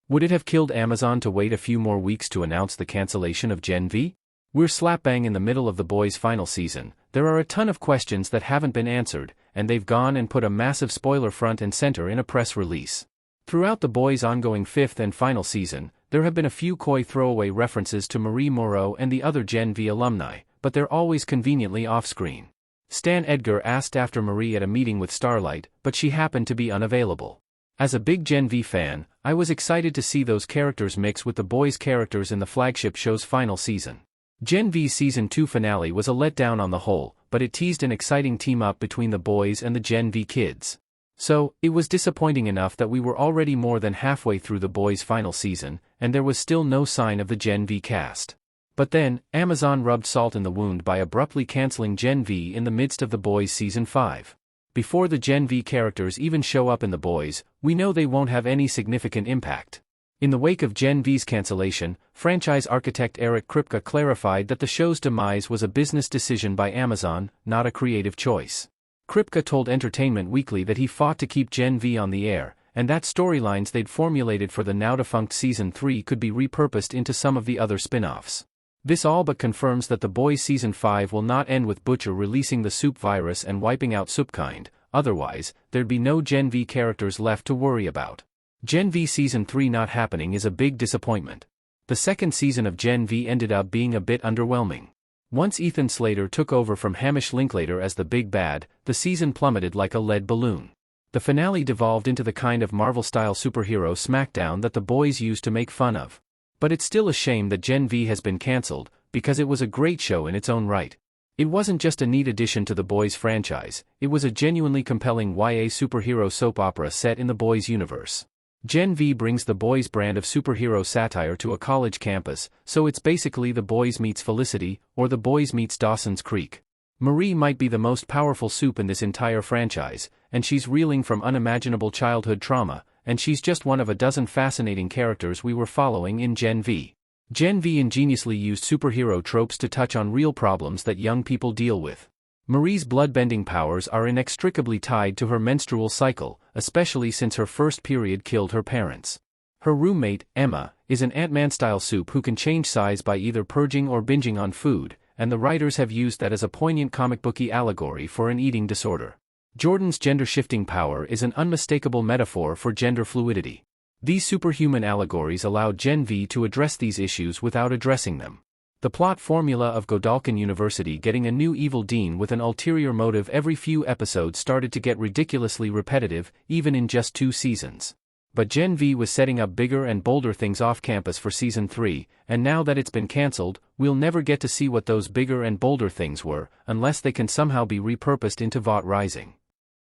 Would it have killed Amazon to wait a few more weeks to announce the cancellation of Gen V? We're slap bang in the middle of The Boys' final season. There are a ton of questions that haven't been answered, and they've gone and put a massive spoiler front and center in a press release. Throughout The Boys' ongoing fifth and final season, there have been a few coy throwaway references to Marie Moreau and the other Gen V alumni, but they're always conveniently off-screen. Stan Edgar asked after Marie at a meeting with Starlight, but she happened to be unavailable. As a big Gen V fan, I was excited to see those characters mix with The Boys' characters in the flagship show's final season. Gen V's Season 2 finale was a letdown on the whole, but it teased an exciting team-up between the boys and the Gen V kids. So, it was disappointing enough that we were already more than halfway through The Boys' final season, and there was still no sign of the Gen V cast. But then, Amazon rubbed salt in the wound by abruptly canceling Gen V in the midst of The Boys' Season 5. Before the Gen V characters even show up in The Boys, we know they won't have any significant impact. In the wake of Gen V's cancellation, franchise architect Eric Kripke clarified that the show's demise was a business decision by Amazon, not a creative choice. Kripke told Entertainment Weekly that he fought to keep Gen V on the air, and that storylines they'd formulated for the now-defunct Season 3 could be repurposed into some of the other spin-offs. This all but confirms that The Boys' Season 5 will not end with Butcher releasing the Supe virus and wiping out Supekind, otherwise, there'd be no Gen V characters left to worry about. Gen V Season 3 not happening is a big disappointment. The second season of Gen V ended up being a bit underwhelming. Once Ethan Slater took over from Hamish Linklater as the big bad, the season plummeted like a lead balloon. The finale devolved into the kind of Marvel-style superhero smackdown that The Boys used to make fun of. But it's still a shame that Gen V has been cancelled, because it was a great show in its own right. It wasn't just a neat addition to The Boys franchise, it was a genuinely compelling YA superhero soap opera set in The Boys universe. Gen V brings The Boys brand of superhero satire to a college campus, so it's basically The Boys meets Felicity, or The Boys meets Dawson's Creek. Marie might be the most powerful Supe in this entire franchise, and she's reeling from unimaginable childhood trauma, and she's just one of a dozen fascinating characters we were following in Gen V. Gen V ingeniously used superhero tropes to touch on real problems that young people deal with. Marie's bloodbending powers are inextricably tied to her menstrual cycle, especially since her first period killed her parents. Her roommate, Emma, is an Ant-Man-style Supe who can change size by either purging or binging on food, and the writers have used that as a poignant comic-booky allegory for an eating disorder. Jordan's gender-shifting power is an unmistakable metaphor for gender fluidity. These superhuman allegories allowed Gen V to address these issues without addressing them. The plot formula of Godolkin University getting a new evil dean with an ulterior motive every few episodes started to get ridiculously repetitive, even in just 2 seasons. But Gen V was setting up bigger and bolder things off campus for Season 3, and now that it's been cancelled, we'll never get to see what those bigger and bolder things were, unless they can somehow be repurposed into Vought Rising.